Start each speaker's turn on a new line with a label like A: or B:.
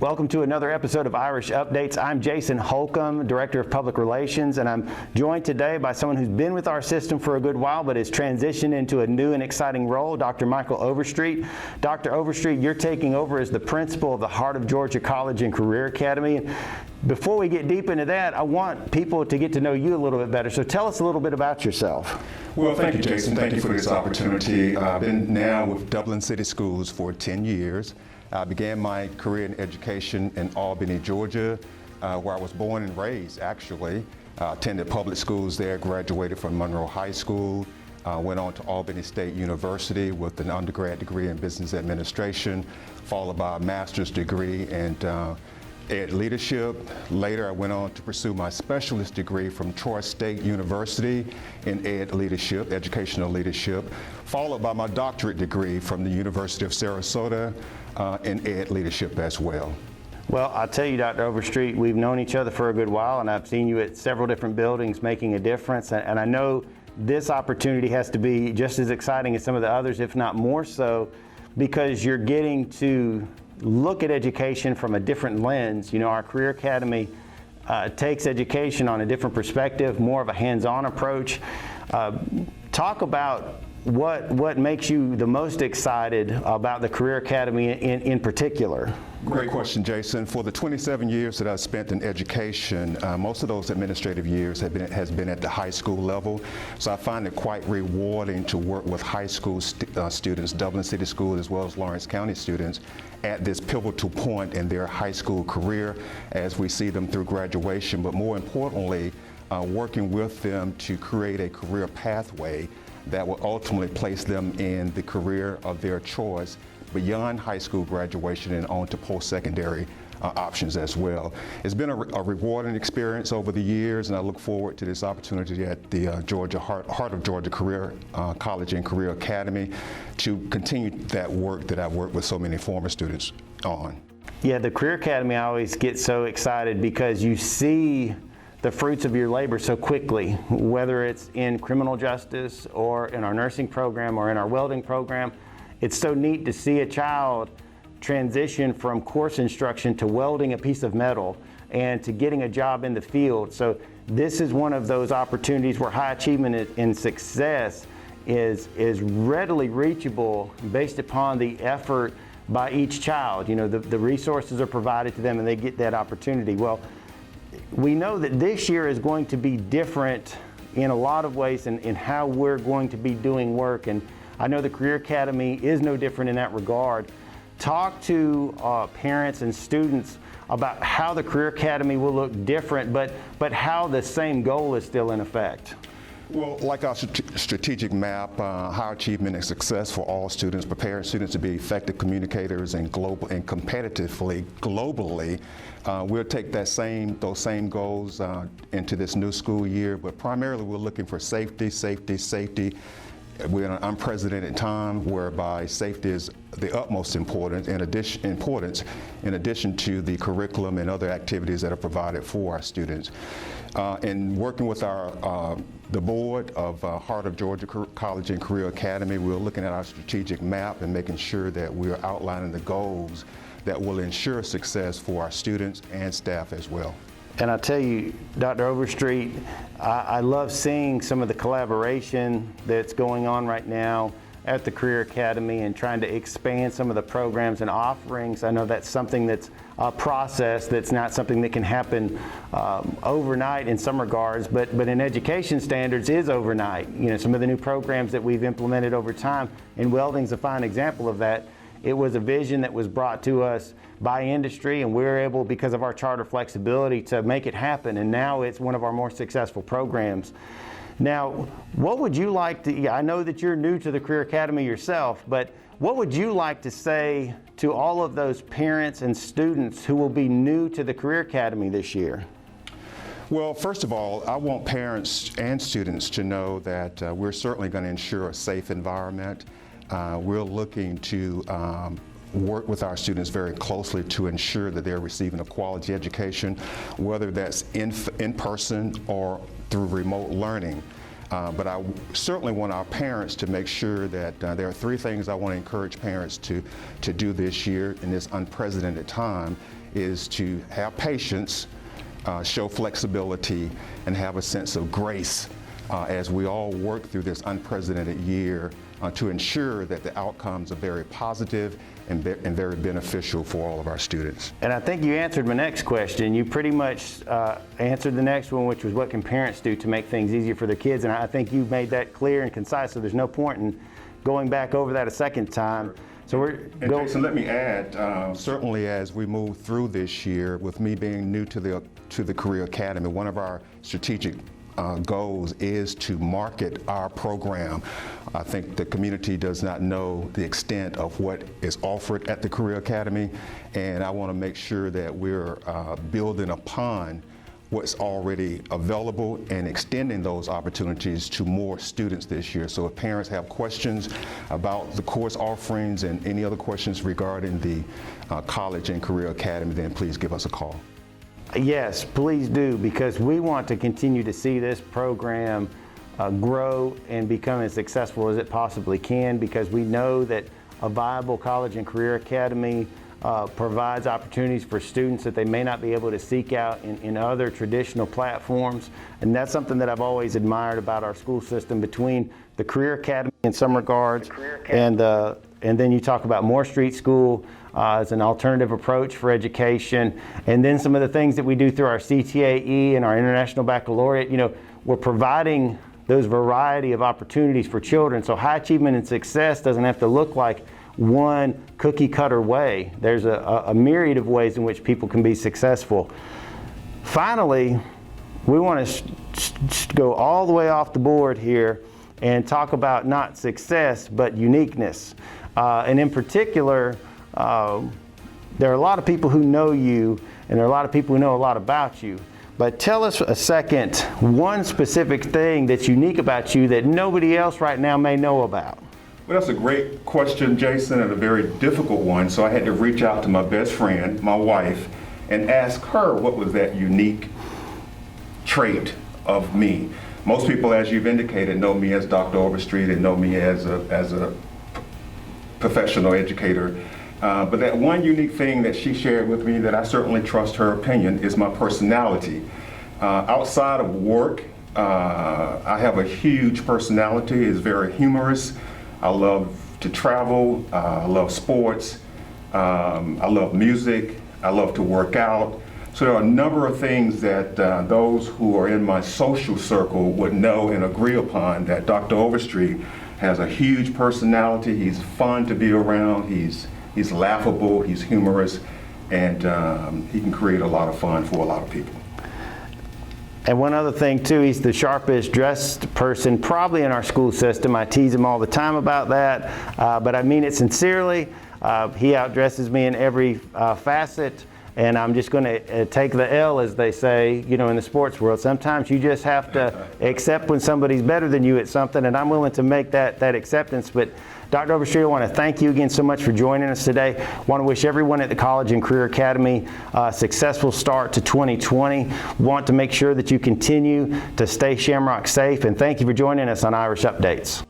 A: Welcome to another episode of Irish Updates. I'm Jason Holcomb, Director of Public Relations, and I'm joined today by someone who's been with our system for a good while but has transitioned into a new and exciting role, Dr. Michael Overstreet. Dr. Overstreet, you're taking over as the principal of the Heart of Georgia College and Career Academy. And before we get deep into that, I want people to get to know you a little bit better. So tell us a little bit about yourself.
B: Well, thank you, Jason. Thank you for this opportunity. I've been now with Dublin City Schools for 10 years. I began my career in education in Albany, Georgia, where I was born and raised, actually. Attended public schools there, graduated from Monroe High School, went on to Albany State University with an undergrad degree in business administration, followed by a master's degree in ed leadership. Later, I went on to pursue my specialist degree from Troy State University in ed leadership, educational leadership, followed by my doctorate degree from the University of Sarasota in ed leadership as well.
A: Well, I'll tell you, Dr. Overstreet, we've known each other for a good while, and I've seen you at several different buildings making a difference, and I know this opportunity has to be just as exciting as some of the others, if not more so, because you're getting to look at education from a different lens. You know, our Career Academy takes education on a different perspective, more of a hands-on approach. Talk about what makes you the most excited about the Career Academy in particular?
B: Great question, Jason. For the 27 years that I've spent in education, most of those administrative years has been at the high school level. So I find it quite rewarding to work with high school students, Dublin City Schools as well as Lawrence County students, at this pivotal point in their high school career as we see them through graduation, but more importantly, working with them to create a career pathway that will ultimately place them in the career of their choice beyond high school graduation and on to post-secondary options as well. It's been a rewarding experience over the years, and I look forward to this opportunity at the Heart of Georgia Career College and Career Academy to continue that work that I've worked with so many former students on.
A: Yeah, the Career Academy, I always get so excited because you see the fruits of your labor so quickly, whether it's in criminal justice or in our nursing program or in our welding program. It's so neat to see a child transition from course instruction to welding a piece of metal and to getting a job in the field. So this is one of those opportunities where high achievement and success is readily reachable based upon the effort by each child. You know, the resources are provided to them and they get that opportunity. Well, we know that this year is going to be different in a lot of ways in how we're going to be doing work, and I know the Career Academy is no different in that regard. Talk to parents and students about how the Career Academy will look different, but how the same goal is still in effect.
B: Well, like our strategic map, high achievement and success for all students, preparing students to be effective communicators and competitively globally. We'll take those same goals into this new school year, but primarily we're looking for safety. We're in an unprecedented time whereby safety is the utmost importance in addition to the curriculum and other activities that are provided for our students. In working with the board of Heart of Georgia College and Career Academy, we're looking at our strategic map and making sure that we're outlining the goals that will ensure success for our students and staff as well.
A: And I tell you, Dr. Overstreet, I love seeing some of the collaboration that's going on right now at the Career Academy and trying to expand some of the programs and offerings. I know that's something that's a process, that's not something that can happen overnight in some regards, but in education standards is overnight. You know, some of the new programs that we've implemented over time, and welding's a fine example of that. It was a vision that was brought to us by industry, and we were able, because of our charter flexibility, to make it happen, and now it's one of our more successful programs. Now, what would you like to, I know that you're new to the Career Academy yourself, but what would you like to say to all of those parents and students who will be new to the Career Academy this year?
B: Well, first of all, I want parents and students to know that we're certainly going to ensure a safe environment. We're looking to work with our students very closely to ensure that they're receiving a quality education, whether that's in person or through remote learning. But I certainly want our parents to make sure that there are three things I want to encourage parents to do this year in this unprecedented time, is to have patience, show flexibility, and have a sense of grace as we all work through this unprecedented year to ensure that the outcomes are very positive and very beneficial for all of our students.
A: And I think you answered my next question. You pretty much answered the next one, which was what can parents do to make things easier for their kids? And I think you made that clear and concise, so there's no point in going back over that a second time. So
B: Jason, let me add, certainly as we move through this year, with me being new to the Career Academy, one of our strategic goals is to market our program. I think the community does not know the extent of what is offered at the Career Academy, and I want to make sure that we're building upon what's already available and extending those opportunities to more students this year. So if parents have questions about the course offerings and any other questions regarding the College and Career Academy, then please give us a call.
A: Yes, please do, because we want to continue to see this program grow and become as successful as it possibly can, because we know that a viable College and Career Academy provides opportunities for students that they may not be able to seek out in other traditional platforms. And that's something that I've always admired about our school system, between the Career Academy in some regards, and then you talk about Overstreet School as an alternative approach for education, and then some of the things that we do through our CTAE and our International Baccalaureate. You know, we're providing those variety of opportunities for children, so high achievement and success doesn't have to look like one cookie cutter way. There's a myriad of ways in which people can be successful. Finally, we want to go all the way off the board here and talk about not success, but uniqueness. And in particular, there are a lot of people who know you, and there are a lot of people who know a lot about you. But tell us a second, one specific thing that's unique about you that nobody else right now may know about.
B: Well, that's a great question, Jason, and a very difficult one. So I had to reach out to my best friend, my wife, and ask her what was that unique trait of me. Most people, as you've indicated, know me as Dr. Overstreet and know me as a professional educator. But that one unique thing that she shared with me that I certainly trust her opinion is my personality. Outside of work, I have a huge personality. It's very humorous. I love to travel. I love sports. I love music. I love to work out. So there are a number of things that those who are in my social circle would know and agree upon, that Dr. Overstreet has a huge personality. He's fun to be around. He's laughable. He's humorous, and he can create a lot of fun for a lot of people.
A: And one other thing too, he's the sharpest dressed person probably in our school system. I tease him all the time about that, but I mean it sincerely. He outdresses me in every facet, and I'm just going to take the L, as they say, you know, in the sports world. Sometimes you just have to accept when somebody's better than you at something, and I'm willing to make that acceptance. But Dr. Overstreet, I want to thank you again so much for joining us today. I want to wish everyone at the College and Career Academy a successful start to 2020. Want to make sure that you continue to stay Shamrock safe, and thank you for joining us on Irish Updates.